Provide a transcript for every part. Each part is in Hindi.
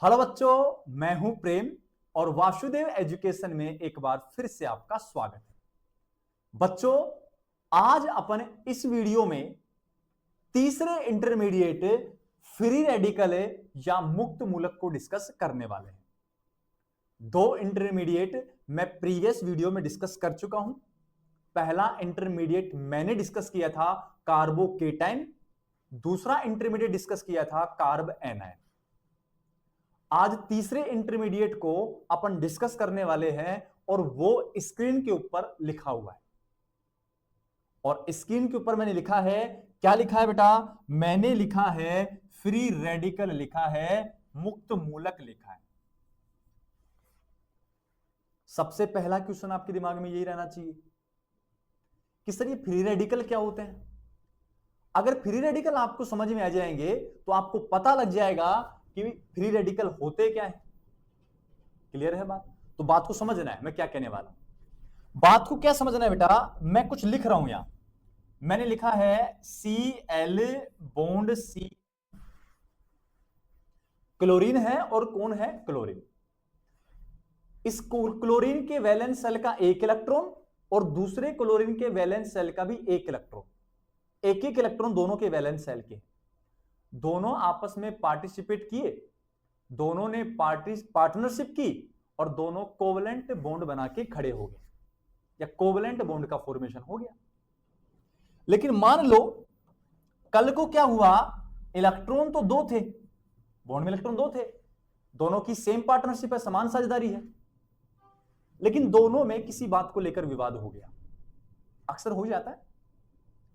हेलो बच्चों, मैं हूं प्रेम और वासुदेव एजुकेशन में एक बार फिर से आपका स्वागत है। बच्चों, आज अपन इस वीडियो में तीसरे इंटरमीडिएट फ्री रेडिकल या मुक्त मूलक को डिस्कस करने वाले हैं। दो इंटरमीडिएट मैं प्रीवियस वीडियो में डिस्कस कर चुका हूं। पहला इंटरमीडिएट मैंने डिस्कस किया था कार्बोकेटाइन, दूसरा इंटरमीडिएट डिस्कस किया था कार्ब एनायन। आज तीसरे इंटरमीडिएट को अपन डिस्कस करने वाले हैं और वो स्क्रीन के ऊपर लिखा हुआ है। और स्क्रीन के ऊपर मैंने लिखा है, क्या लिखा है बेटा? मैंने लिखा है फ्री रेडिकल, लिखा है मुक्त मूलक लिखा है। सबसे पहला क्वेश्चन आपके दिमाग में यही रहना चाहिए कि सर ये फ्री रेडिकल क्या होते हैं। अगर फ्री रेडिकल आपको समझ में आ जाएंगे तो आपको पता लग जाएगा कि फ्री रेडिकल होते क्या है। क्लियर है बात? तो बात को समझना है मैं क्या कहने वाला हूं। बात को क्या समझना है बेटा? मैं कुछ लिख रहा हूं यहां। मैंने लिखा है Cl बॉन्ड C, क्लोरीन है और कौन है? क्लोरीन। इस क्लोरीन के वैलेंस शेल का एक इलेक्ट्रॉन और दूसरे क्लोरीन के वैलेंस शेल का भी एक इलेक्ट्रॉन, एक एक इलेक्ट्रॉन दोनों के वैलेंस शेल के। दोनों आपस में पार्टिसिपेट किए, दोनों ने पार्टनरशिप की और दोनों कोवलेंट बॉन्ड बना के खड़े हो गए या कोवलेंट बॉन्ड का फॉर्मेशन हो गया। लेकिन मान लो कल को क्या हुआ, इलेक्ट्रॉन तो दो थे, बॉन्ड में इलेक्ट्रॉन दो थे, दोनों की सेम पार्टनरशिप है, समान साझेदारी है, लेकिन दोनों में किसी बात को लेकर विवाद हो गया। अक्सर हो जाता है,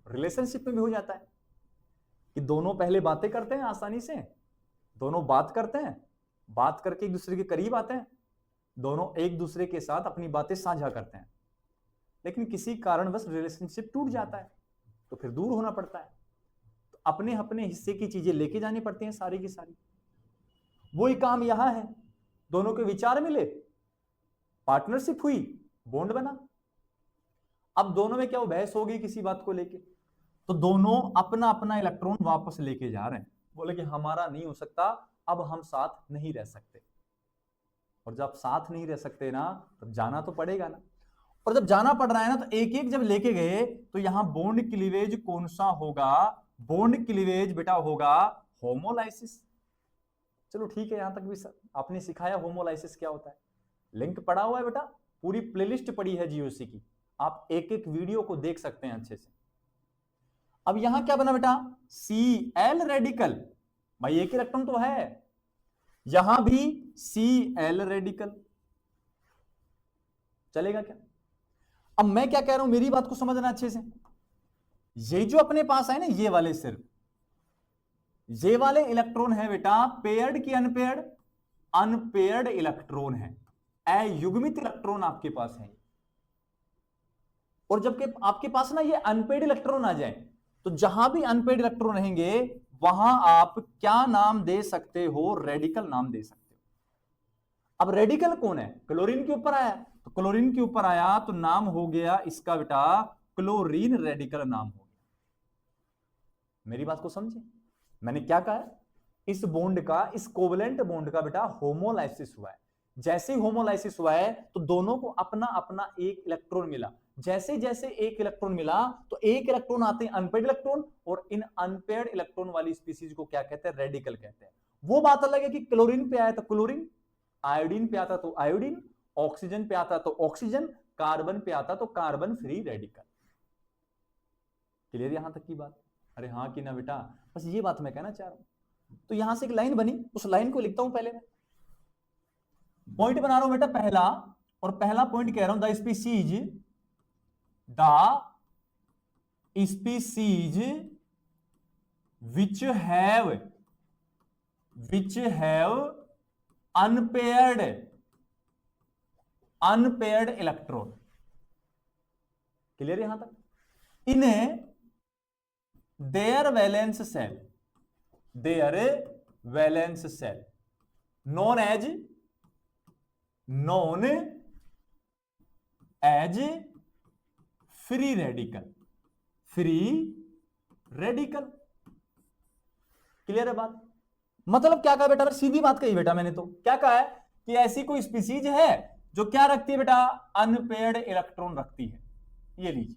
रिलेशनशिप में भी हो जाता है कि दोनों पहले बातें करते हैं आसानी से, दोनों बात करते हैं, बात करके एक दूसरे के करीब आते हैं, दोनों एक दूसरे के साथ अपनी बातें साझा करते हैं, लेकिन किसी कारणवश रिलेशनशिप टूट जाता है तो फिर दूर होना पड़ता है। तो अपने अपने हिस्से की चीजें लेके जानी पड़ती हैं सारी की सारी। वही काम यहां है, दोनों के विचार मिले, पार्टनरशिप हुई, बॉन्ड बना। अब दोनों में क्या बहस हो गई किसी बात को लेके, तो दोनों अपना अपना इलेक्ट्रॉन वापस लेके जा रहे हैं। बोले कि हमारा नहीं हो सकता, अब हम साथ नहीं रह सकते। और जब साथ नहीं रह सकते ना, तो जाना तो पड़ेगा ना। और जब जाना पड़ रहा है ना, तो एक एक जब लेके गए तो यहां बॉन्ड क्लीवेज कौन सा होगा? बॉन्ड क्लीवेज बेटा होगा होमोलाइसिस। चलो ठीक है, यहां तक भी सर आपने सिखाया होमोलाइसिस क्या होता है, लिंक पड़ा हुआ है बेटा, पूरी प्लेलिस्ट पड़ी है जीओसी की, आप एक एक वीडियो को देख सकते हैं अच्छे से। अब यहां क्या बना बेटा? Cl रेडिकल, भाई एक इलेक्ट्रॉन तो है, यहां भी Cl रेडिकल चलेगा क्या? अब मैं क्या कह रहा हूं, मेरी बात को समझना अच्छे से। ये जो अपने पास है ना, ये वाले, सिर्फ ये वाले इलेक्ट्रॉन है बेटा पेयर्ड की अनपेयर्ड? अनपेयर्ड इलेक्ट्रॉन है, अयुग्मित इलेक्ट्रॉन आपके पास है। और जबकि आपके पास ना ये अनपेड इलेक्ट्रॉन आ जाए, तो जहां भी अनपेड इलेक्ट्रॉन रहेंगे वहां आप क्या नाम दे सकते हो? रेडिकल नाम दे सकते हो। अब रेडिकल कौन है? क्लोरीन के ऊपर आया, तो क्लोरीन के ऊपर आया तो नाम हो गया इसका बेटा क्लोरीन रेडिकल नाम हो गया। मेरी बात को समझे, मैंने क्या कहा? इस बॉन्ड का, इस कोवलेंट बॉन्ड का बेटा होमोलाइसिस हुआ है। जैसे ही होमोलाइसिस हुआ है तो दोनों को अपना अपना एक इलेक्ट्रॉन मिला। जैसे जैसे एक इलेक्ट्रॉन मिला तो एक इलेक्ट्रॉन आते हैं अनपेड इलेक्ट्रॉन, और इन अनपेड इलेक्ट्रॉन वाली स्पीसीज को क्या कहते हैं? रेडिकल कहते हैं। वो बात अलग है कि क्लोरीन पे आया तो क्लोरीन, आयोडीन पे आता तो आयोडीन, ऑक्सीजन पे आता तो ऑक्सीजन, कार्बन पे आता तो कार्बन फ्री रेडिकल। क्लियर यहां तक की बात? अरे हाँ कि ना बेटा, बस ये बात मैं कहना चाह रहा हूं। तो यहां से एक लाइन बनी, उस लाइन को लिखता हूं पहले मैं। पॉइंट बना रहा हूं बेटा पहला, और पहला पॉइंट कह रहा हूं the species which have unpaired electron. Clear यहां तक? इन्हें their valence shell known as free radical. Clear है बात? मतलब क्या कहा बेटा, सीधी बात कही बेटा मैंने, तो क्या कहा है कि ऐसी कोई स्पीसीज है जो क्या रखती है बेटा, अनपेयर्ड इलेक्ट्रॉन रखती है। ये लीजिए,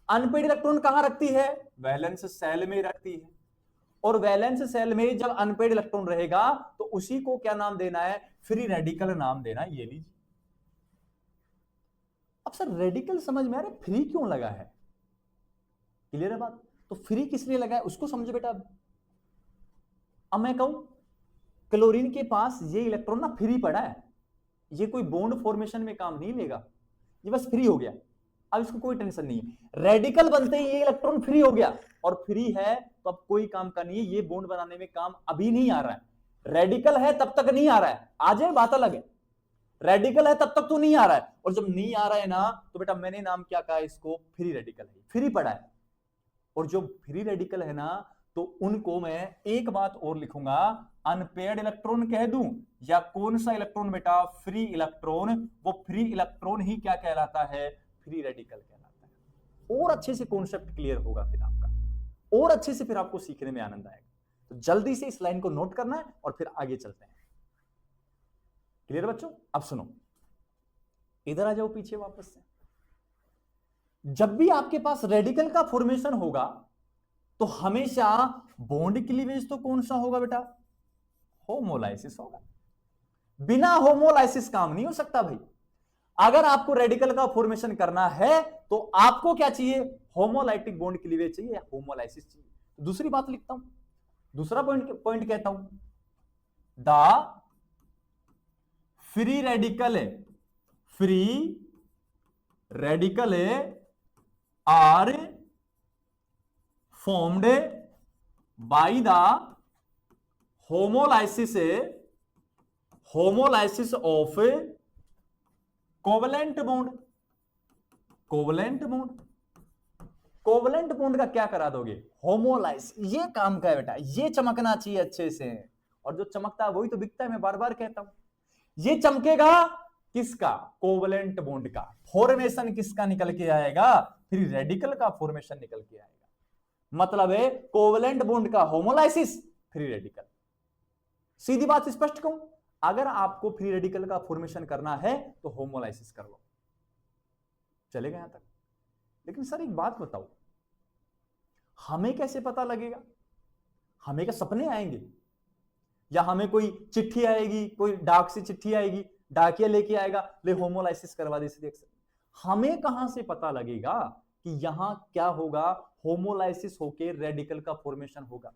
अनपेयर्ड इलेक्ट्रॉन कहां रखती है, वैलेंस सेल में रखती है। और वैलेंस सेल में जब अनपेयर्ड इलेक्ट्रॉन रहेगा तो उसी को क्या नाम देना है, फ्री रेडिकल नाम देना है। ये लीजिए। अब सर रेडिकल समझ में आ रहा है, फ्री क्यों लगा है, क्लियर है बात? तो फ्री किस लिए लगा है उसको समझो बेटा। अब मैं कहूं क्लोरीन के पास ये इलेक्ट्रॉन ना फ्री पड़ा है, ये कोई बॉन्ड फॉर्मेशन में काम नहीं लेगा, ये बस फ्री हो गया। अब इसको कोई टेंशन नहीं है, रेडिकल बनते ही ये इलेक्ट्रॉन फ्री हो गया, और फ्री है तो अब कोई काम का नहीं है, ये बॉन्ड बनाने में काम अभी नहीं आ रहा है। रेडिकल है तब तक नहीं आ रहा है, आ जाए बात अलग है, रेडिकल है तब तक तो नहीं आ रहा है। और जब नहीं आ रहा है ना तो बेटा मैंने नाम क्या कहा, इसको फ्री रेडिकल है, फ्री पड़ा है। और जो फ्री रेडिकल है ना तो उनको मैं एक बात और लिखूंगा, अनपेयर्ड इलेक्ट्रॉन कह दूं या कौन सा इलेक्ट्रॉन बेटा, फ्री इलेक्ट्रॉन। वो फ्री इलेक्ट्रॉन ही क्या कहलाता है, फ्री रेडिकल कहलाता है। और अच्छे से कॉन्सेप्ट क्लियर होगा फिर आपका, और अच्छे से फिर आपको सीखने में आनंद आएगा। तो जल्दी से इस लाइन को नोट करना है और फिर आगे चलते हैं। क्लियर बच्चों? अब सुनो, इधर आ जाओ पीछे वापस से। जब भी आपके पास रेडिकल का फॉर्मेशन होगा तो हमेशा बॉन्ड क्लीवेज तो कौन सा होगा बेटा, होमोलाइसिस होगा। बिना होमोलाइसिस काम नहीं हो सकता भाई। अगर आपको रेडिकल का फॉर्मेशन करना है तो आपको क्या चाहिए, होमोलाइटिक बॉन्ड क्लीवेज चाहिए, होमोलाइसिस चाहिए। दूसरी बात लिखता हूं, दूसरा पॉइंट कहता हूं, the free radical are formed by the homolysis of covalent bond। Covalent bond का क्या करा दोगे, होमोलाइसिस। ये काम का है बेटा, ये चमकना चाहिए अच्छे से, और जो चमकता है वही तो बिकता है, मैं बार बार कहता हूं। ये चमकेगा किसका, कोवलेंट बॉन्ड का। फॉर्मेशन किसका निकल के आएगा, फिर रेडिकल का फॉर्मेशन निकल के आएगा। मतलब है कोवलेंट बॉन्ड का होमोलाइसिस, फ्री रेडिकल। सीधी बात स्पष्ट कहूं, अगर आपको फ्री रेडिकल का फॉर्मेशन करना है तो होमोलाइसिस कर लो, चलेगा यहां तक। लेकिन सर एक बात बताओ, हमें कैसे पता लगेगा, हमें क्या सपने आएंगे, या हमें कोई चिट्ठी आएगी, कोई डाक से चिट्ठी आएगी, डाकिया लेके आएगा, ले होमोलाइसिस करवा दे रिएक्शन। हमें कहां से पता लगेगा कि यहां क्या होगा, होमोलाइसिस होके रेडिकल का फॉर्मेशन होगा?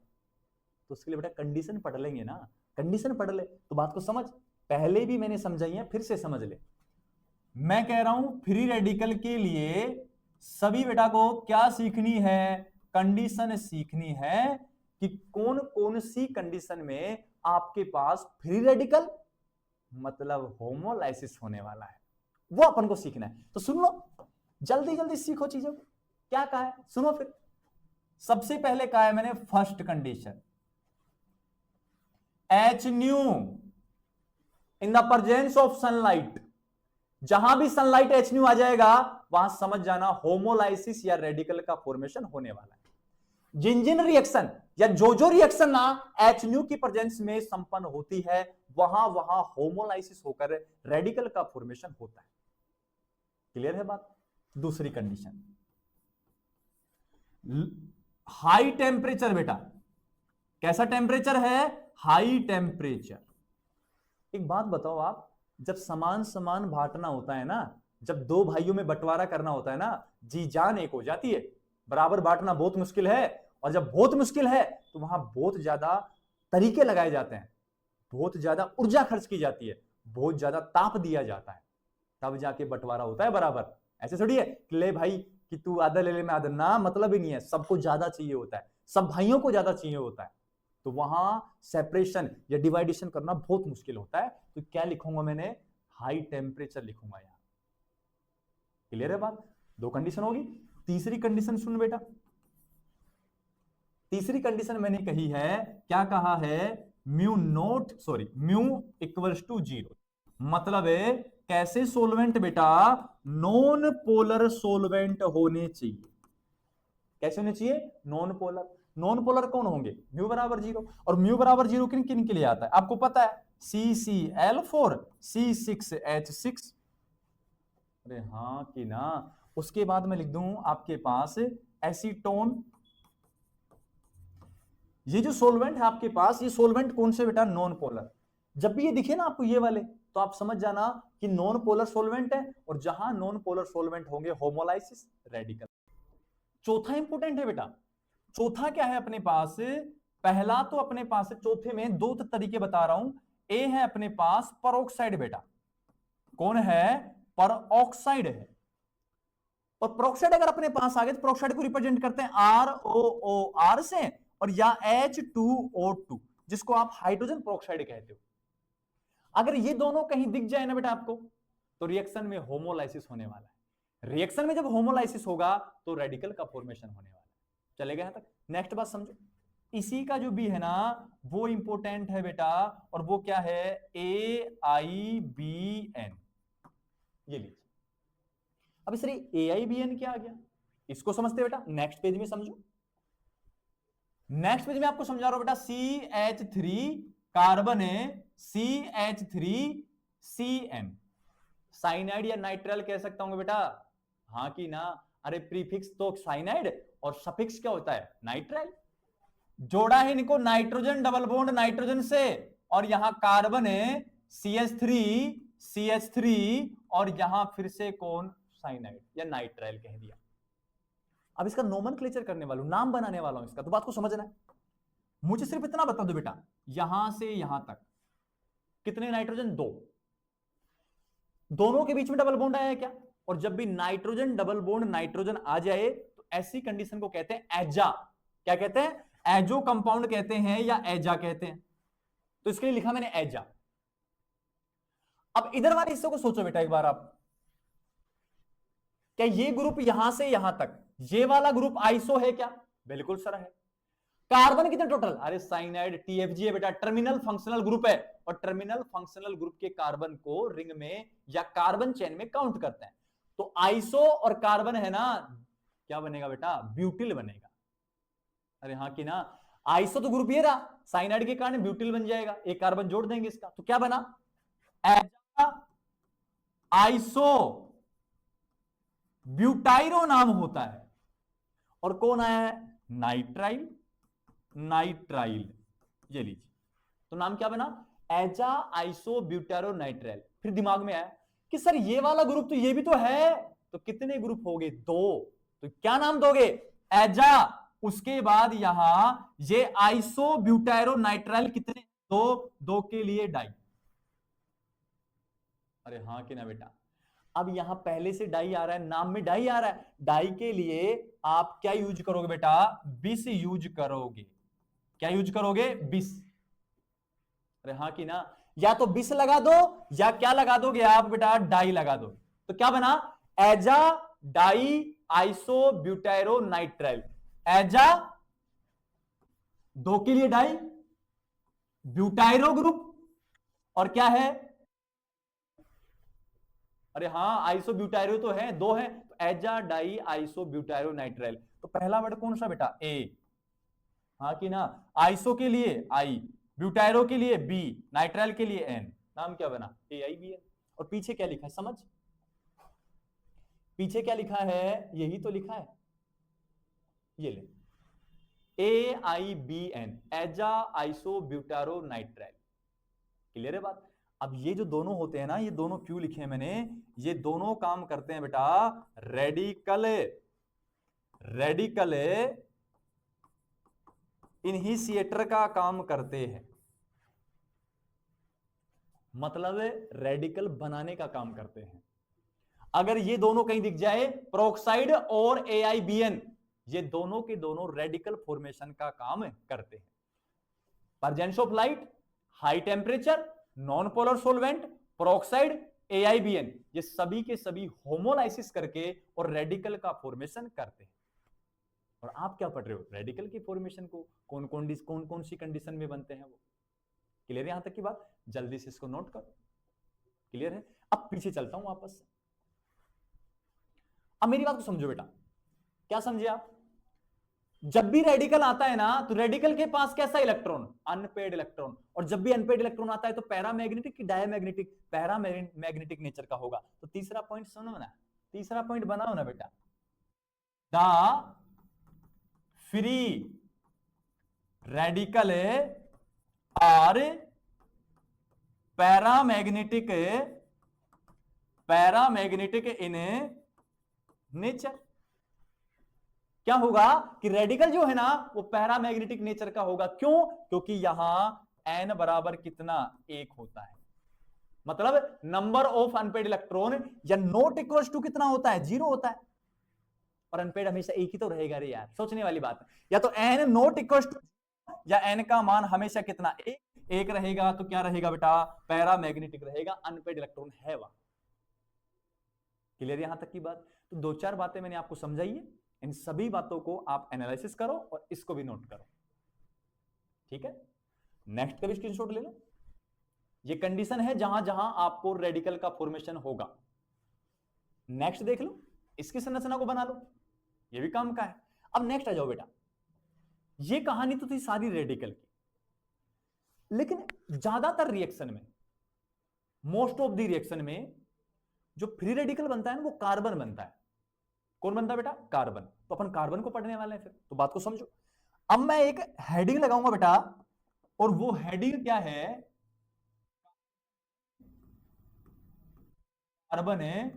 तो उसके लिए बेटा कंडीशन पढ़ लेंगे ना, कंडीशन पढ़ ले तो बात को समझ। पहले भी मैंने समझाई है, फिर से समझ ले। मैं कह रहा हूं फ्री रेडिकल के लिए सभी बेटा को क्या सीखनी है, कंडीशन सीखनी है कि कौन कौन सी कंडीशन में आपके पास फ्री रेडिकल मतलब होमोलाइसिस होने वाला है, वो अपन को सीखना है। तो सुन लो, जल्दी जल्दी सीखो चीजों को। क्या कहा है सुनो फिर। सबसे पहले कहा है मैंने first condition, H new in the presence of sunlight. जहां भी सनलाइट एच न्यू आ जाएगा वहां समझ जाना होमोलाइसिस या रेडिकल का फॉर्मेशन होने वाला है। जिन जिन रिएक्शन या जो रिएक्शन ना एच न्यू की प्रेजेंस में संपन्न होती है वहां वहां होमोलाइसिस होकर रेडिकल का फॉर्मेशन होता है। क्लियर है बात? दूसरी कंडीशन, हाई टेम्परेचर। बेटा कैसा टेम्परेचर है, हाई टेम्परेचर। एक बात बताओ आप, जब समान समान बांटना होता है ना, जब दो भाइयों में बंटवारा करना होता है ना, जी जान एक हो जाती है। बराबर बांटना बहुत मुश्किल है, और जब बहुत मुश्किल है तो वहां बहुत ज्यादा तरीके लगाए जाते हैं, बहुत ज्यादा ऊर्जा खर्च की जाती है, बहुत ज्यादा ताप दिया जाता है, तब जाके बंटवारा होता है बराबर। ऐसे थोड़ी है कि ले भाई कि तू आधा ले ले मैं आधा, ना मतलब ही नहीं है, सबको ज्यादा चाहिए होता है, सब भाइयों को ज्यादा चाहिए होता है। तो वहां सेपरेशन या डिवाइडेशन करना बहुत मुश्किल होता है। तो क्या लिखूंगा मैंने, हाई टेम्परेचर लिखूंगा यहां। क्लियर है बात? दो कंडीशन होगी। तीसरी कंडीशन सुन बेटा, तीसरी कंडीशन मैंने कही है, क्या कहा है, म्यू इक्वल्स टू 0। मतलब है कैसे सोलवेंट बेटा, नॉन पोलर सोलवेंट होने चाहिए। कैसे होने चाहिए, नॉन पोलर। नॉन पोलर कौन होंगे, म्यू बराबर 0, और म्यू बराबर 0 किन किन के लिए आता है आपको पता है, CCl4 C6H6। अरे हाँ कि ना। उसके बाद मैं लिख दूं आपके पास एसीटोन। ये जो सोलवेंट है आपके पास, ये सोलवेंट कौन से बेटा, नॉन पोलर। जब भी ये दिखे ना आपको ये वाले, तो आप समझ जाना कि नॉन पोलर सोलवेंट है, और जहां नॉन पोलर सोलवेंट होंगे होमोलाइसिस रेडिकल। चौथा इंपोर्टेंट है बेटा। चौथा क्या है अपने पास, पहला तो अपने पास है, चौथे में दो तरीके बता रहा हूं। ए है अपने पास परऑक्साइड बेटा, कौन है, परऑक्साइड है। और प्रोक्साइड अगर अपने पास आ गए तो प्रोक्साइड को रिप्रेजेंट करते हैं ROOR से, और या H2O2, जिसको आप हाइड्रोजन प्रोक्साइड कहते हो। अगर ये दोनों कहीं दिख जाए ना बेटा आपको, तो रिएक्शन में होमोलाइसिस होने वाला है। रिएक्शन में जब होमोलाइसिस होगा तो रेडिकल का फॉर्मेशन होने वाला है। चलेगा यहां तक, नेक्स्ट बात समझो। इसी का जो भी है ना वो इंपोर्टेंट है बेटा, और वो क्या है, AIBN। ये लीजिए। अब इस AIBN क्या आ गया, इसको समझते बेटा, नेक्स्ट पेज में समझो। नेक्स्ट पेज में आपको समझा रहा हूं बेटा, CH3 कार्बन है, CH3CN, साइनाइड या नाइट्राइल कह सकता हूं बेटा, हाँ कि ना। अरे प्रीफिक्स तो साइनाइड और सफिक्स क्या होता है, नाइट्राइल। जोड़ा है इनको नाइट्रोजन डबल बॉन्ड नाइट्रोजन से, और यहां कार्बन है CH3 और यहां फिर से कौन, साइनाइड या नाइट्राइल कह दिया। अब इसका नोमेनक्लेचर करने वाला हूं, नाम बनाने वाला हूं इसका, तो बात को समझना है। मुझे सिर्फ इतना बता दो बेटा, यहां से यहां तक कितने नाइट्रोजन, दो, दोनों के बीच में डबल बॉन्ड आया है क्या, और जब भी नाइट्रोजन डबल बॉन्ड नाइट्रोजन आ जाए तो ऐसी कंडीशन को कहते हैं एजा। क्या कहते हैं, एजो कंपाउंड कहते हैं या एजा कहते हैं। तो इसके लिए लिखा मैंने एजा। अब इधर वाले हिस्से को सोचो बेटा एक बार आप, क्या ये ग्रुप यहां से यहां तक, ये वाला ग्रुप आइसो है क्या, बिल्कुल सर है। कार्बन कितने टोटल, अरे साइनाइड TFG है बेटा, टर्मिनल फंक्शनल ग्रुप है, और टर्मिनल फंक्शनल ग्रुप के कार्बन को रिंग में या कार्बन चेन में काउंट करते हैं। तो आइसो और कार्बन है ना, क्या बनेगा बेटा, ब्यूटिल बनेगा। अरे हाँ कि ना। आइसो तो ग्रुप ये रहा, साइनाइड के कारण ब्यूटिल बन जाएगा, एक कार्बन जोड़ देंगे इसका, तो क्या बना, एजा आइसो ब्यूटाइरो नाम होता है। और कौन आया है, नाइट्राइल, नाइट्राइल, ये लीजिए। तो नाम क्या बना, एजा आइसो ब्यूटारो नाइट्राइल। फिर दिमाग में आया कि सर ये वाला ग्रुप तो ये भी तो है, तो कितने ग्रुप हो गए, दो, तो क्या नाम दोगे, एजा, उसके बाद यहां ये आइसो ब्यूटारो नाइट्राइल कितने, दो, दो के लिए डाई। अरे हाँ कि ना बेटा। अब यहां पहले से डाई आ रहा है, नाम में डाई आ रहा है, डाई के लिए आप क्या यूज करोगे बेटा, बिस यूज करोगे। क्या यूज करोगे, बिस। अरे हाँ कि ना, या तो बिस लगा दो या क्या लगा दोगे आप बेटा, डाई लगा दो। तो क्या बना, एजा डाई आइसो ब्यूटेरो नाइट्राइल। एजा दो के लिए डाई, ब्यूटाइरो ग्रुप, और क्या है, अरे हाँ आइसो ब्यूटाइरो तो है, दो है, तो एजा डाई आइसो ब्यूटाइरो नाइट्राइल। तो पहला वर्ड कौन सा बेटा, ए, हाँ कि ना। आइसो के लिए आई, ब्यूटाइरो के लिए बी, नाइट्राइल के लिए एन। नाम क्या बना, AIBN। और पीछे क्या लिखा है समझ, पीछे क्या लिखा है, यही तो लिखा है, ये ले, AIBN, एजा आइसो ब्यूटारो नाइट्राइल। क्लियर है बात। अब ये जो दोनों होते हैं ना, ये दोनों क्यों लिखे हैं मैंने, ये दोनों काम करते हैं बेटा रेडिकल, रेडिकल इनहिशिएटर का काम करते हैं, मतलब रेडिकल बनाने का काम करते हैं। अगर ये दोनों कहीं दिख जाए, प्रोक्साइड और AIBN, ये दोनों के दोनों रेडिकल फॉर्मेशन का काम करते हैं। Presence of light, high temperature, non polar solvent, peroxide, AIBN, ये सभी के सभी होमोलाइसिस करके और रेडिकल का फॉर्मेशन करते हैं। और आप क्या पढ़ रहे हो, रेडिकल की फॉर्मेशन को कौन कौन सी कंडीशन में बनते हैं वो। क्लियर है यहां तक की बात, जल्दी से इसको नोट करो। क्लियर है। अब पीछे चलता हूं वापस से। अब मेरी बात को समझो बेटा, क्या समझे आप, जब भी रेडिकल आता है ना, तो रेडिकल के पास कैसा इलेक्ट्रॉन, अनपेड इलेक्ट्रॉन, और जब भी अनपेड इलेक्ट्रॉन आता है तो पैरामैग्नेटिक की डायमैग्नेटिक, पैरामैग्नेटिक नेचर का होगा। तो तीसरा पॉइंट सुनो ना, तीसरा पॉइंट बनाओ ना बेटा, the free radical are paramagnetic, paramagnetic in nature. क्या होगा कि रेडिकल जो है ना वो पैरामैग्नेटिक नेचर का होगा। क्यों? क्योंकि यहां n बराबर कितना, 1 होता है। मतलब नंबर ऑफ अनपेड इलेक्ट्रॉन या नॉट इक्वल टू कितना होता है, 0 होता है। और अनपेड हमेशा एक ही तो रहेगा रे यार, सोचने वाली बात है। या तो n नॉट इक्वल टू, या n का मान हमेशा कितना, एक रहेगा। तो क्या रहेगा बेटा, पैरामैग्नेटिक रहेगा, अनपेड इलेक्ट्रॉन है वहां। क्लियर यहां तक की बात? तो दो चार बातें मैंने आपको समझाई है, इन सभी बातों को आप एनालिसिस करो और इसको भी नोट करो। ठीक है, नेक्स्ट का भी स्क्रीनशॉट ले लो। ये कंडीशन है जहां जहां आपको रेडिकल का फॉर्मेशन होगा। नेक्स्ट देख लो, इसकी संरचना को बना लो, ये भी काम का है। अब नेक्स्ट आ जाओ बेटा, ये कहानी तो थी सारी रेडिकल की, लेकिन ज्यादातर रिएक्शन में, मोस्ट ऑफ द रिएक्शन में जो फ्री रेडिकल बनता है ना वो कार्बन बनता है। कौन बनता है बेटा, कार्बन। तो अपन कार्बन को पढ़ने वाले हैं फिर, तो बात को समझो। अब मैं एक हेडिंग लगाऊंगा बेटा, और वो हेडिंग क्या है, कार्बन है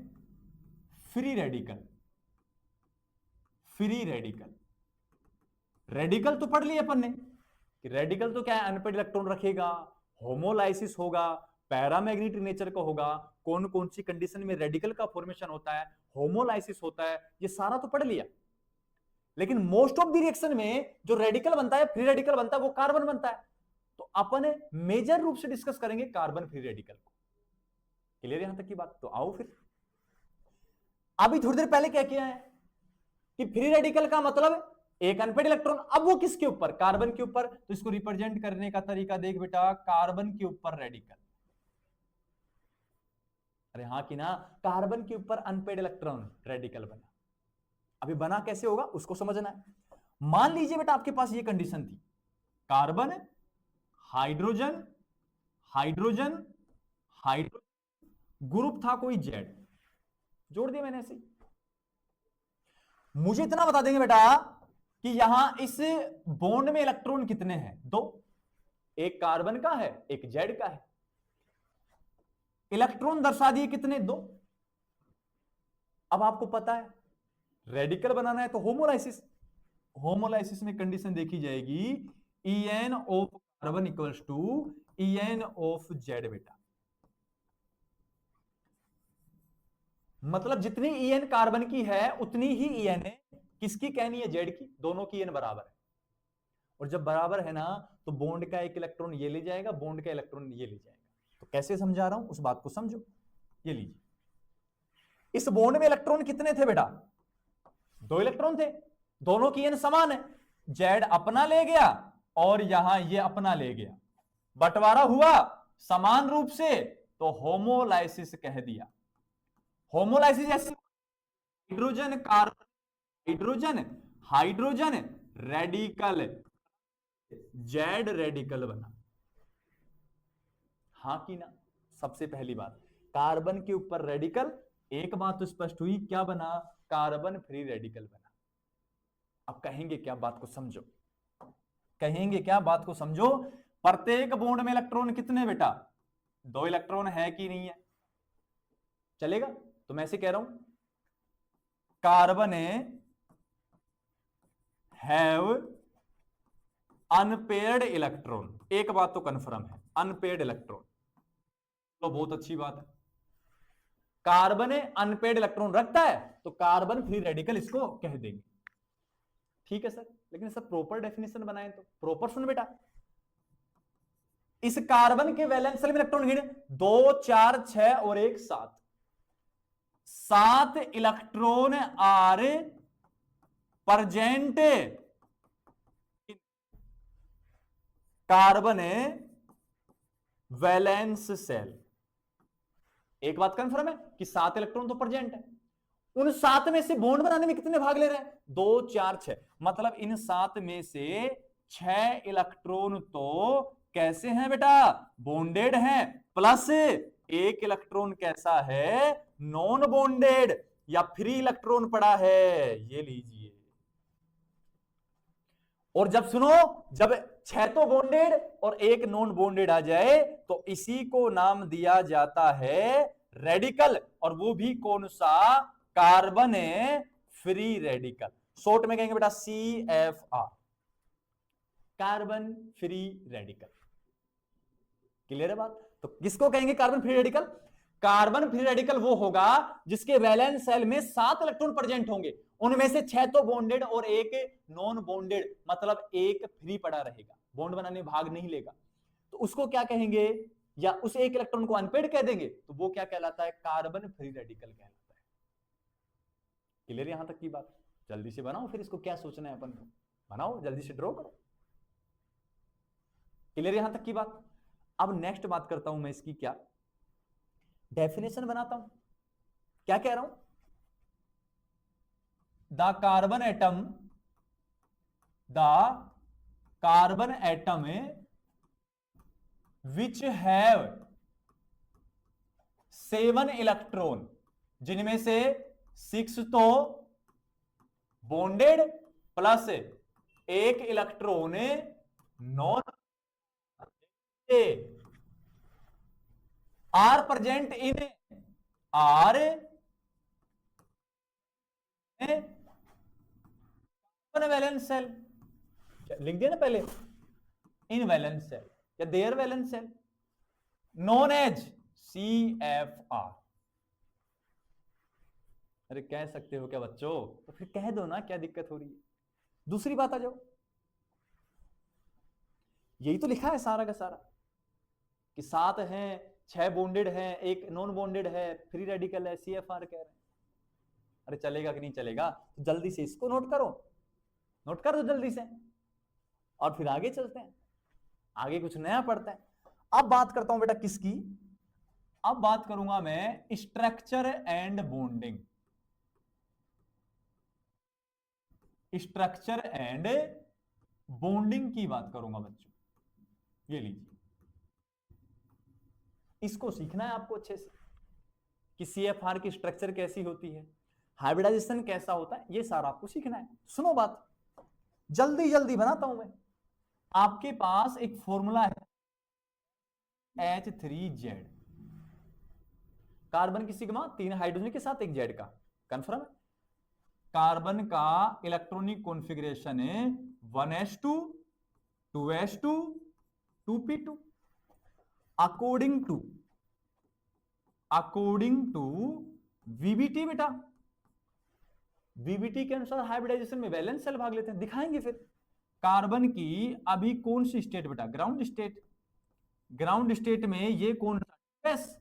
free radical. Free radical, radical तो पढ़ लिया अपन ने कि रेडिकल तो क्या है, अनपेड इलेक्ट्रॉन रखेगा, होमोलाइसिस होगा, पैरामैग्नेटिक नेचर का होगा, कौन कौन सी कंडीशन में रेडिकल का फॉर्मेशन होता है, होमोलाइसिस होता है, ये सारा तो पढ़ लिया। लेकिन मोस्ट ऑफ द रिएक्शन में जो रेडिकल बनता है, फ्री रेडिकल बनता है, वो कार्बन बनता है। तो अपन मेजर रूप से डिस्कस करेंगे कार्बन फ्री रेडिकल को। क्लियर यहां तक की बात? तो आओ फिर। अभी थोड़ी देर पहले क्या किया है कि फ्री रेडिकल का मतलब एक अनपेड इलेक्ट्रॉन, अब वो किसके ऊपर, कार्बन के ऊपर। तो इसको रिप्रेजेंट करने का तरीका देख बेटा, कार्बन के ऊपर रेडिकल। अरे हाँ कि ना, कार्बन के ऊपर अनपेड इलेक्ट्रॉन रेडिकल बना। अभी बना कैसे होगा उसको समझना है। मान लीजिए बेटा आपके पास ये कंडीशन थी, carbon hydrogen hydrogen hydrogen, group था कोई जेड, जोड़ दिया मैंने ऐसे ही। मुझे इतना बता देंगे बेटा कि यहां इस बॉन्ड में इलेक्ट्रॉन कितने हैं, 2, एक कार्बन का है एक जेड का है। इलेक्ट्रॉन दर्शा दिए कितने, 2। अब आपको पता है रेडिकल बनाना है तो होमोलाइसिस, होमोलाइसिस में कंडीशन देखी जाएगी, En of carbon equals to En of Z बेटा। मतलब जितनी En कार्बन की है उतनी ही En है किसकी कहनी है, जेड की। दोनों की En बराबर है, और जब बराबर है ना तो बॉन्ड का एक इलेक्ट्रॉन ये ले जाएगा, बॉन्ड का इलेक्ट्रॉन ये ले जाएगा। तो कैसे समझा रहा हूं उस बात को समझो। ये लीजिए, इस बॉन्ड में इलेक्ट्रॉन कितने थे बेटा, 2 इलेक्ट्रॉन थे, दोनों की एन समान है। जेड अपना ले गया और यहां ये अपना ले गया, बंटवारा हुआ समान रूप से, तो होमोलाइसिस कह दिया। होमोलाइसिस ऐसे, hydrogen carbon hydrogen hydrogen radical, Z radical बना। हां कि ना? सबसे पहली बात, कार्बन के ऊपर रेडिकल, एक बात तो स्पष्ट हुई, क्या बना, कार्बन फ्री रेडिकल बना। अब कहेंगे क्या, बात को समझो, कहेंगे क्या, बात को समझो। प्रत्येक बॉन्ड में इलेक्ट्रॉन कितने बेटा, 2 इलेक्ट्रॉन है कि नहीं है, चलेगा? तो मैं ऐसे कह रहा हूं, कार्बन हैव अनपेयर्ड इलेक्ट्रॉन। एक बात तो कंफर्म है, अनपेयर्ड इलेक्ट्रॉन, तो बहुत अच्छी बात है। कार्बन अनपेड इलेक्ट्रॉन रखता है तो कार्बन फ्री रेडिकल इसको कह देंगे। ठीक है सर, लेकिन सर प्रॉपर डेफिनेशन बनाएं तो। प्रॉपर सुन बेटा, इस कार्बन के वैलेंस शेल में इलेक्ट्रॉन गिने, 2 4 6 और 1 7, 7 electron are present carbon valence shell. एक बात कंफर्म है कि 7 इलेक्ट्रॉन तो प्रेजेंट है, उन 7 में से बॉन्ड बनाने में कितने भाग ले रहे हैं? 2 4 6। मतलब इन 7 में से 6 इलेक्ट्रॉन तो कैसे हैं बेटा? बॉन्डेड हैं। प्लस एक इलेक्ट्रॉन कैसा है? नॉन बॉन्डेड या फ्री इलेक्ट्रॉन पड़ा है, ये लीजिए। और जब सुनो, जब 6 तो बॉन्डेड और एक नॉन बॉन्डेड आ जाए तो इसी को नाम दिया जाता है रेडिकल। और वो भी कौन सा? Carbon free radical. शॉर्ट में कहेंगे बेटा CFR, carbon free radical. Clear है बात? तो किसको कहेंगे carbon free radical? Carbon free radical वो होगा जिसके वैलेंस शेल में 7 इलेक्ट्रॉन प्रेजेंट होंगे, उनमें से 6 तो बॉन्डेड और एक नॉन बॉन्डेड, मतलब एक फ्री पड़ा रहेगा, बॉन्ड बनाने में भाग नहीं लेगा। तो उसको क्या कहेंगे? या उस एक इलेक्ट्रॉन को अनपेड कह देंगे, तो वो क्या कहलाता है? कार्बन फ्री रेडिकल कहलाता है। क्लियर यहां तक की बात? जल्दी से बनाओ, फिर इसको क्या सोचना है अपन को, बनाओ जल्दी से, ड्रॉ करो। क्लियर यहां तक की बात? अब नेक्स्ट बात करता हूं मैं इसकी, क्या डेफिनेशन बनाता हूं। क्या कह रहा हूं? The carbon atom which have 7 electron, जिनमें से 6 तो बॉन्डेड प्लस एक electron non, are present in valence shell. लिख दिया ना पहले, इन वैलेंस सेल या their valence shell, known as CFR। अरे कह सकते हो क्या बच्चों? तो फिर कह दो ना, क्या दिक्कत हो रही है? दूसरी बात आ जाओ, यही तो लिखा है सारा का सारा कि 7 हैं, 6 बॉन्डेड है, एक नॉन बॉन्डेड है, फ्री रेडिकल है, CFR कह रहे हैं। अरे चलेगा कि नहीं चलेगा? तो जल्दी से इसको नोट करो, नोट कर दो जल्दी से, और फिर आगे चलते हैं, आगे कुछ नया पढ़ते हैं। अब बात करता हूं बेटा किसकी? अब बात करूंगा मैं structure and bonding. Structure and bonding की बात करूंगा बच्चों। ये लीजिए, इसको सीखना है आपको अच्छे से कि CFR की स्ट्रक्चर कैसी होती है, हाइब्रिडाइजेशन कैसा होता है, ये सारा आपको सीखना है। सुनो बात, जल्दी जल्दी बनाता हूं मैं। आपके पास एक फॉर्मूला है H3Z, कार्बन की सिग्मा 3 हाइड्रोजन के साथ एक जेड का, कंफर्म है? कार्बन का इलेक्ट्रॉनिक कॉन्फ़िगरेशन है 1s2 2s2 2p2 according to VBT। बेटा VBT के अनुसार हाइब्रिडाइजेशन में वैलेंस सेल भाग लेते हैं, दिखाएंगे फिर। कार्बन की अभी कौन सी स्टेट बेटा? Ground state. ग्राउंड स्टेट में ये कौन सा? एस,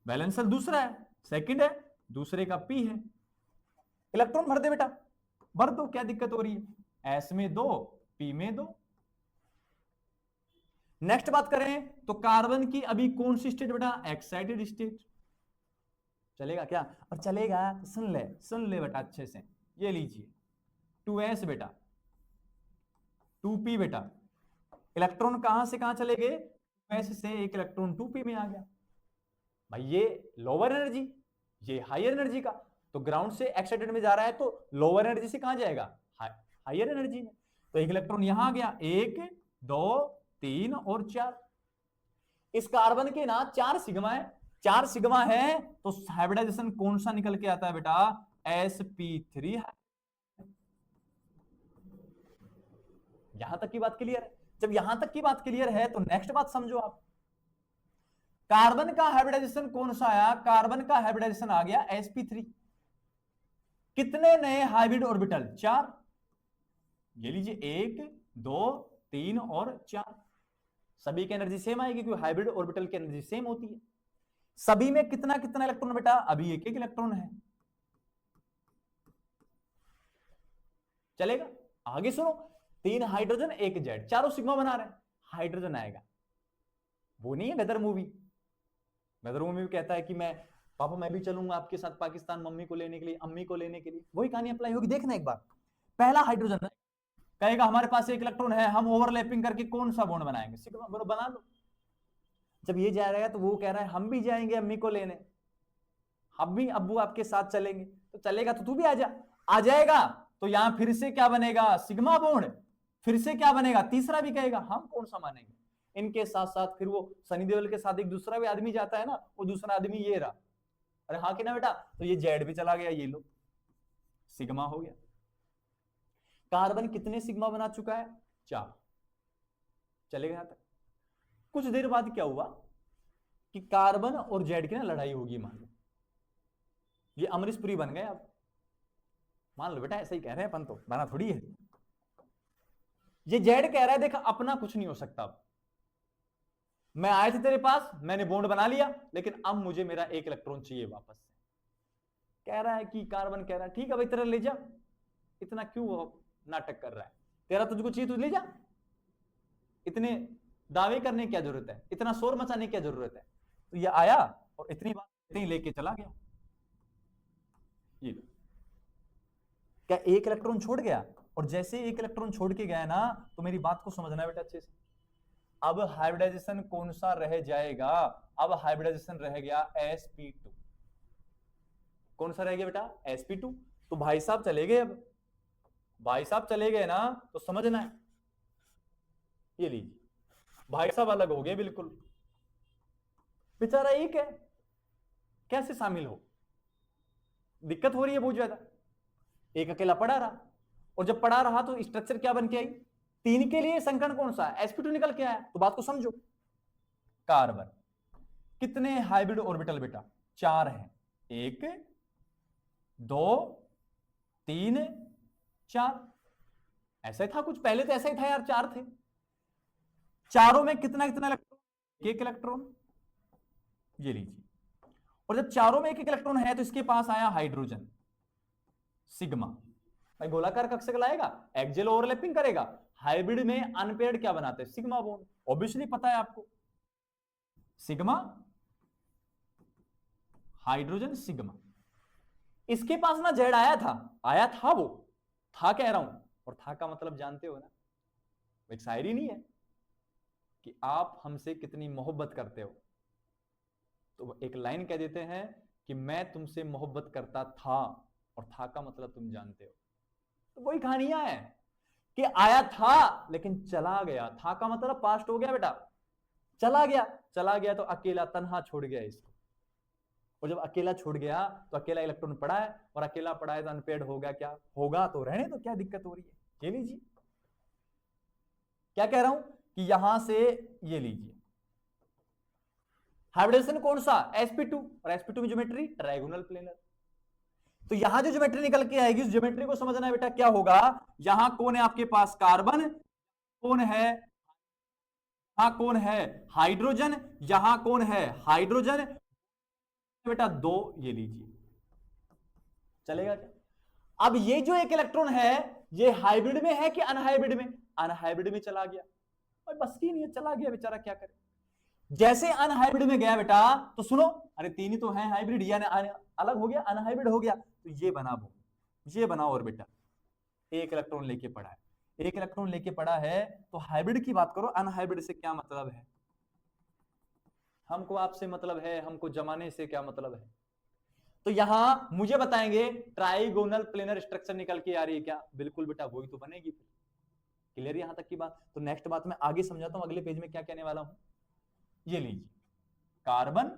वैलेंस सेल दूसरा है, सेकंड है, दूसरे का P है। इलेक्ट्रॉन भर दे बेटा, भर दो, क्या दिक्कत हो रही है? S में 2, P में 2। नेक्स्ट बात करें तो कार्बन की अभी कौन सी स्टेट बेटा? Excited state. चलेगा क्या? और चलेगा, सुन ले बेटा अच्छे से, ये लीजिए 2s बेटा, 2p बेटा। इलेक्ट्रॉन कहां से कहां चले गए? 2s से एक इलेक्ट्रॉन 2p में आ गया। भाई ये लोअर एनर्जी, ये हायर एनर्जी का, तो ग्राउंड से एक्साइटेड में जा रहा है तो लोअर एनर्जी से कहां जाएगा? हायर एनर्जी में। तो एक इलेक्ट्रॉन यहां आ गया, 1 2 3 और 4। इस कार्बन के ना 4 सिग्मा है, 4 सिग्मा है, तो हाइब्रिडाइजेशन कौन सा निकल के आता है बेटा? sp3। यहां तक की बात क्लियर है? जब यहां तक की बात क्लियर है तो नेक्स्ट बात समझो आप। कार्बन का हाइब्रिडाइजेशन कौन सा आया? कार्बन का हाइब्रिडाइजेशन आ गया sp3। कितने नए हाइब्रिड ऑर्बिटल? 4। ये लीजिए 1 2 3 और 4। सभी की एनर्जी सेम आएगी क्योंकि हाइब्रिड ऑर्बिटल की एनर्जी सेम होती है। सभी में कितना कितना इलेक्ट्रॉन बेटा? अभी एक एक इलेक्ट्रॉन है। चलेगा? आगे सुनो, 3 हाइड्रोजन 1 जेड, चारों सिग्मा बना रहे हैं। हाइड्रोजन आएगा, वो नहीं है गदर मूवी। गदर मूवी में कहता है कि मैं पापा मैं भी चलूंगा आपके साथ पाकिस्तान मम्मी को लेने के लिए, अम्मी को लेने के लिए, वही कहानी अप्लाई होगी। देखना एक बार, पहला हाइड्रोजन कहेगा हमारे पास एक इलेक्ट्रॉन है, हम ओवरलैपिंग करके कौन सा बॉन्ड बनाएंगे, सिग्मा, बोलो बना लो। जब ये जा रहा है तो वो कह रहा है हम भी जाएंगे अम्मी को लेने, हम भी अब्बू आपके साथ चलेंगे, तो चलेगा तो तू भी आ जाएगा, तो यहां फिर से क्या बनेगा, सिग्मा बॉन्ड, फिर से क्या बनेगा, तीसरा भी कहेगा हम कौन सा मानेंगे। इनके साथ साथ फिर वो सनी देओल के साथ एक दूसरा भी आदमी जाता है ना, वो दूसरा आदमी ये रहा, अरे हाँ कि ना बेटा, तो ये जेड भी चला गया, ये लो सिग्मा हो गया। कार्बन कितने सिग्मा बना चुका है, 4, चलेगा यहां तक। कुछ देर बाद क्या हुआ कि कार्बन और जेड की ना लड़ाई होगी, मान लो ये अमरीश पुरी बन गए, अब मान लो बेटा ऐसा ही कह रहे हैं अपन, तो बना थोड़ी है। ये जेड कह रहा है देख अपना कुछ नहीं हो सकता, अब मैं आए थे तेरे पास, मैंने बॉन्ड बना लिया, लेकिन अब मुझे मेरा एक इलेक्ट्रॉन चाहिए वापस से। कह रहा है कि कार्बन कह रहा है ठीक है भाई तेरा ले जा, इतना क्यों नाटक कर रहा है, तेरा तुझको चाहिए तुझ ले जा, इतने दावे करने की क्या जरूरत है, इतना शोर मचाने की क्या जरूरत है। तो ये आया और इतनी बात इतनी लेके चला गया। ये क्या एक इलेक्ट्रॉन छोड़ गया, और जैसे एक इलेक्ट्रॉन छोड़ के गया ना, तो मेरी बात को समझना बेटा अच्छे से। अब हाइब्रिडाइजेशन कौन सा रह जाएगा, अब हाइब्रिडाइजेशन रह गया sp2। कौन सा रह गया बेटा, sp2। तो भाई साहब चले गए, अब भाई साहब चले गए ना, तो समझना है, ये लीजिए भाई साहब अलग हो गए बिल्कुल, बेचारा एक है, कैसे शामिल हो, दिक्कत हो रही है बहुत ज्यादा, एक अकेला पड़ा रहा, और जब पड़ा रहा तो स्ट्रक्चर क्या बन के आई, 3 के लिए संकरण कौन सा है, sp2 निकल के आया। तो बात को समझो, कार्बन कितने हाइब्रिड ऑर्बिटल बेटा, 4 हैं, 1 2 3 4, ऐसा ही था कुछ पहले, तो ऐसा ही था यार, 4 थे, चारों में कितना कितना इलेक्ट्रॉन, एक इलेक्ट्रॉन, ये लीजिए। और जब चारों में एक एक इलेक्ट्रॉन है तो इसके पास आया हाइड्रोजन, सिग्मा, भाई गोलाकार कक्षक लाएगा, एक्सियल ओवरलैपिंग करेगा, हाइब्रिड में अनपेयर्ड क्या बनाते हैं, सिग्मा बॉन्ड, ऑब्वियसली पता है आपको, सिग्मा हाइड्रोजन सिग्मा। इसके पास ना जेड आया था, वो था कह रहा हूं, और था का मतलब जानते हो ना, एक शायरी नहीं है कि आप हमसे कितनी मोहब्बत करते हो, तो एक लाइन कह देते हैं कि मैं तुमसे मोहब्बत करता था, और था का मतलब तुम जानते हो। तो वही कहानियां है कि आया था लेकिन चला गया, था का मतलब पास्ट हो गया बेटा, चला गया तो अकेला तन्हा छोड़ गया इसको, और जब अकेला छोड़ गया तो अकेला इलेक्ट्रॉन पड़ा है, और अकेला पड़ा है तो अनपेयर्ड होगा, क्या होगा, तो रहने तो क्या दिक्कत हो रही है, ये लीजिए। क्या कह रहा हूं कि यहां से ये लीजिए, हाइब्रिडेशन कौन सा, sp2, और sp2 में ज्योमेट्री ट्रायगोनल प्लेनर। तो यहां जो ज्योमेट्री निकल के आएगी, उस ज्योमेट्री को समझना है बेटा, क्या होगा, यहां कौन है आपके पास, कार्बन, कौन है, यहां कौन है हाइड्रोजन, यहां कौन है हाइड्रोजन बेटा 2, ये लीजिए, चलेगा क्या। अब ये जो एक इलेक्ट्रॉन है ये हाइब्रिड में है कि अनहाइब्रिड में, अनहाइब्रिड में चला गया, और बस ही नहीं चला गया बेचारा, क्या करे। जैसे अनहाइब्रिड में गया बेटा, तो सुनो, अरे 3 ही तो है हाइब्रिड, यानी अलग हो गया, अनहाइब्रिड हो गया, तो ये बना वो, ये बना, और बेटा एक इलेक्ट्रॉन लेके पड़ा है, एक इलेक्ट्रॉन लेके पड़ा है, तो हाइब्रिड की बात करो, अनहाइब्रिड से क्या मतलब है, हमको आपसे मतलब है, हमको जमाने से क्या मतलब है। तो यहां मुझे बताएंगे ट्राइगोनल प्लेनर स्ट्रक्चर निकल के आ रही है क्या, बिल्कुल बेटा वही तो बनेगी फिर, क्लियर यहां तक की बात। तो नेक्स्ट बात मैं आगे समझाता हूं, अगले पेज में क्या कहने वाला हूं, ये लीजिए, कार्बन,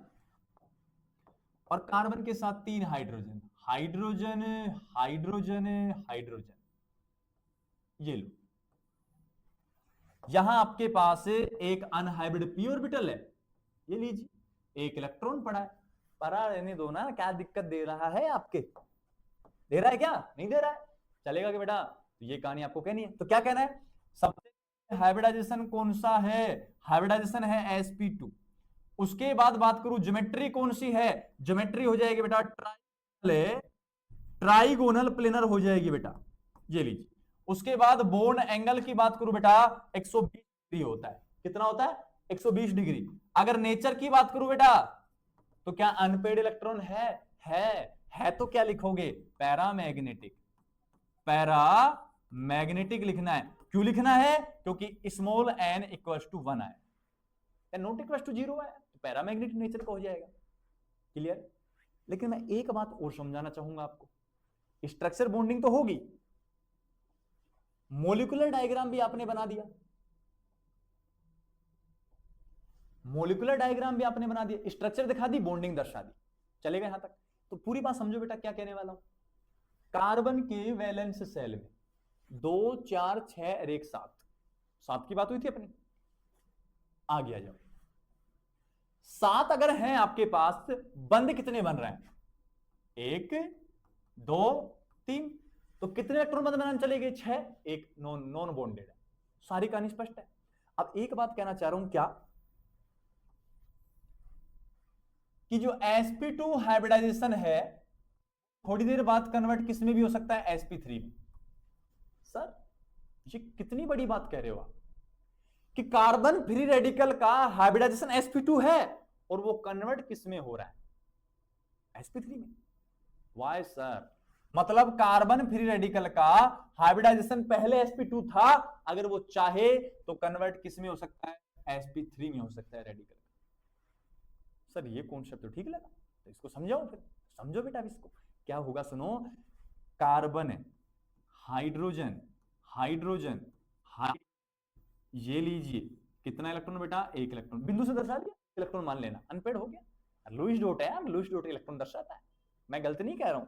और कार्बन के साथ 3 हाइड्रोजन, हाइड्रोजन हाइड्रोजन हाइड्रोजन, ये लो। यहां आपके पास एक अनहाइब्रिड पी ऑर्बिटल है, ये लीजिए, एक इलेक्ट्रॉन पड़ा है, पड़ा रहने दो ना, क्या दिक्कत दे रहा है आपके, दे रहा है क्या, नहीं दे रहा है, चलेगा कि बेटा, तो ये कहानी आपको कहनी है। तो क्या कहना है, सबसे हाइब्रिडाइजेशन कौन सा है, हाइब्रिडाइजेशन है sp2। उसके बाद बात करूं ज्योमेट्री कौन सी है, ज्योमेट्री हो जाएगी बेटा ट्राइगोनल प्लेनर हो जाएगी बेटा, ये लीजिए। उसके बाद बॉन्ड एंगल की बात करूं बेटा 120 डिग्री होता है, कितना होता है, 120 डिग्री। अगर नेचर की बात करूं बेटा तो क्या अनपेड इलेक्ट्रॉन है तो क्या लिखोगे? पैरामैग्नेटिक। पैरामैग्नेटिक लिखना है। क्यों लिखना है? क्योंकि स्मॉल n इक्वल टू 1 आए या नॉट इक्वल टू 0 है तो पैरामैग्नेटिक नेचर का हो जाएगा। क्लियर? लेकिन मैं एक बात और समझाना चाहूंगा आपको, स्ट्रक्चर बॉन्डिंग तो होगी, मोलिकुलर डायग्राम भी आपने बना दिया, मोलिकुलर डायग्राम भी आपने बना दिया, स्ट्रक्चर दिखा दी, बॉन्डिंग दर्शा दी, चलेगा यहां तक? तो पूरी बात समझो बेटा क्या कहने वाला हूं। कार्बन के वैलेंस सेल में 2 4 6 और 1 7 की बात हुई थी अपनी, आ गया जब 7 अगर हैं आपके पास, बंद कितने बन रहे हैं? 1 2 3, तो कितने इलेक्ट्रॉन बंद बनाने चले गए? 6। एक नॉन बॉन्डेड है। सारी कहानी स्पष्ट है। अब एक बात कहना चाह रहा हूं क्या, कि जो sp2 हाइब्रिडाइजेशन है थोड़ी देर बाद कन्वर्ट किस में भी हो सकता है? sp3 में। सर ये कितनी बड़ी बात कह रहे हो आप, कि कार्बन फ्री रेडिकल का हाइब्रिडाइजेशन sp2 है और वो कन्वर्ट किस में हो रहा है? sp3 में। Why sir? मतलब कार्बन फ्री रेडिकल का हाइब्रिडाइजेशन पहले sp2 था, अगर वो चाहे तो कन्वर्ट किस में हो सकता है? sp3 में हो सकता है रेडिकल। सर ये कॉन्सेप्ट तो ठीक लगा, तो इसको समझाओ फिर। समझो बेटा इसको क्या होगा, सुनो। कार्बन हाइड्रोजन हाइड्रोजन ये लीजिए, कितना इलेक्ट्रॉन बेटा? 1 इलेक्ट्रॉन। बिंदु से दर्शा दिया, इलेक्ट्रॉन मान लेना, अनपेड हो गया। लुईस डॉट है, लुईस डॉट इलेक्ट्रॉन दर्शाता है। मैं गलत नहीं कह रहा हूं,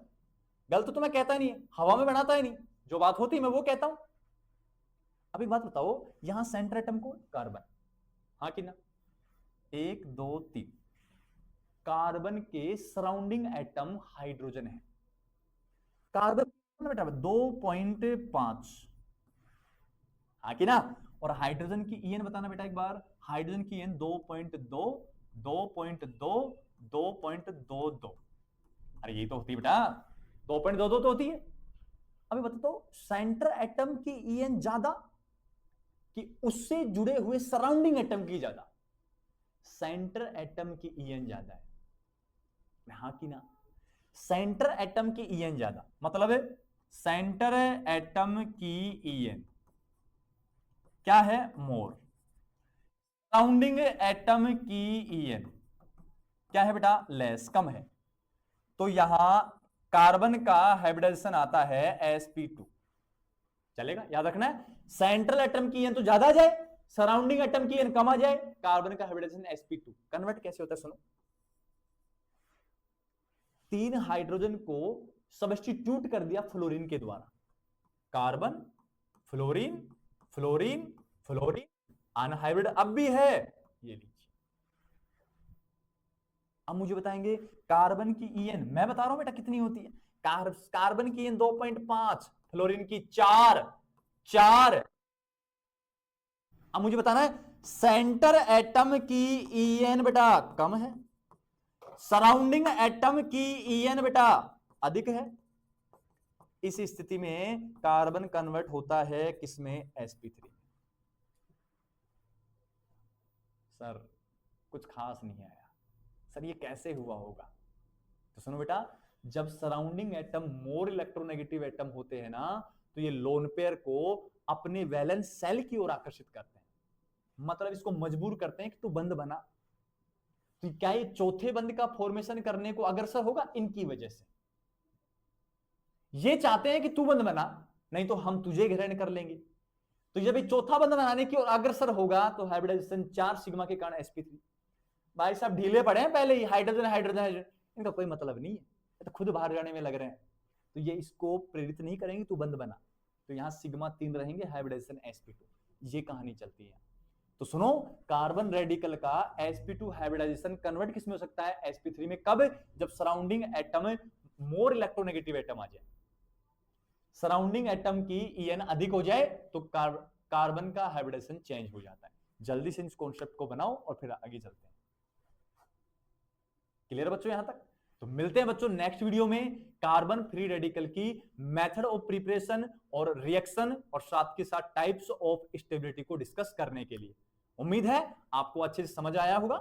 गलत तो मैं कहता नहीं, हवा में बनाता ही नहीं, जो बात होती है मैं वो कहता हूं। अब एक बात बताओ, यहां सेंटर एटम को कार्बन, हाँ कि ना? 1 2 3, कार्बन के सराउंडिंग एटम हाइड्रोजन है। कार्बन बेटा 2.5, हाँ कि ना? और हाइड्रोजन की ईएन बताना बेटा एक बार। हाइड्रोजन की ईएन 2.2 2.2 2.22। अरे ये तो होती है बेटा, 2.22 तो होती है। अभी बता दो, सेंटर एटम की ईएन ज्यादा कि उससे जुड़े हुए सराउंडिंग एटम की ज्यादा? सेंटर एटम की ईएन ज्यादा है, हाँ कि ना? सेंटर एटम की ईएन ज्यादा, मतलब सेंटर एटम की ईएन क्या है? मोर। सराउंडिंग एटम की ईएन क्या है बेटा? लेस, कम है। तो यहां कार्बन का हाइब्रिडाइजेशन आता है sp2, चलेगा? याद रखना है, सेंट्रल एटम की ईएन तो ज्यादा आ जाए, सराउंडिंग एटम की ईएन कम आ जाए, कार्बन का हाइब्रिडाइजेशन sp2। कन्वर्ट कैसे होता है सुनो। 3 हाइड्रोजन को सब्स्टिट्यूट कर दिया फ्लोरीन के द्वारा, carbon fluorine fluorine fluorine, unhybrid अब भी है, ये लीजिए। अब मुझे बताएंगे कार्बन की ईएन, मैं बता रहा हूं बेटा कितनी होती है। कार्बन की ईएन 2.5, फ्लोरीन की 4। अब मुझे बताना है सेंटर एटम की ईएन बेटा कम है, सराउंडिंग एटम की ईएन बेटा अधिक है। इस स्थिति में कार्बन कन्वर्ट होता है किसमें? sp3। सर कुछ खास नहीं आया, सर ये कैसे हुआ होगा? तो सुनो बेटा, जब surrounding atom more electronegative atom होते हैं ना, तो ये लोन पेयर को अपने वैलेंस सेल की ओर आकर्षित करते हैं, मतलब इसको मजबूर करते हैं कि तू बंद बना। तो क्या ये चौथे बंद का फॉर्मेशन करने को अग्रसर होगा? इनकी वजह से ये चाहते हैं कि तू बंद बना, नहीं तो हम तुझे ग्रहण कर लेंगे। तो जब ये चौथा बंद बनाने की ओर अग्रसर होगा तो हाइब्रिडाइजेशन 4 सिग्मा के कारण sp3। भाई साहब ढीले पड़े हैं पहले ही, हाइड्रोजन हाइड्रोजन हाइड्रोजन, इनका कोई मतलब नहीं है, ये तो खुद बाहर जाने में लग रहे हैं। तो ये इसको प्रेरित नहीं करेंगे तू बंद बना, तो यहां सिग्मा 3 रहेंगे, हाइब्रिडाइजेशन sp2। ये कहानी चलती है। तो सुनो, कार्बन रेडिकल का sp2 हाइब्रिडाइजेशन कन्वर्ट किसमें हो सकता है? sp3 में। कब? जब surrounding atom more electronegative atom आ जाए, सराउंडिंग एटम की ईएन अधिक हो जाए तो कार्बन का हाइब्रिडेशन चेंज हो जाता है। जल्दी से इस कॉन्सेप्ट को बनाओ और फिर आगे चलते हैं। क्लियर बच्चों यहां तक? तो मिलते हैं बच्चों नेक्स्ट वीडियो में कार्बन फ्री रेडिकल की मेथड ऑफ प्रिपरेशन और रिएक्शन और साथ के साथ टाइप्स ऑफ स्टेबिलिटी को डिस्कस करने के लिए। उम्मीद है आपको अच्छे से समझ आया होगा।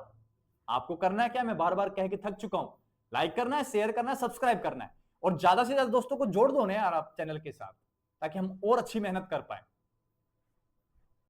आपको करना है क्या, मैं बार बार कह के थक चुका हूं, लाइक करना है, शेयर करना है, सब्सक्राइब करना है और ज्यादा से ज्यादा दोस्तों को जोड़ दो ना यार आप चैनल के साथ, ताकि हम और अच्छी मेहनत कर पाए।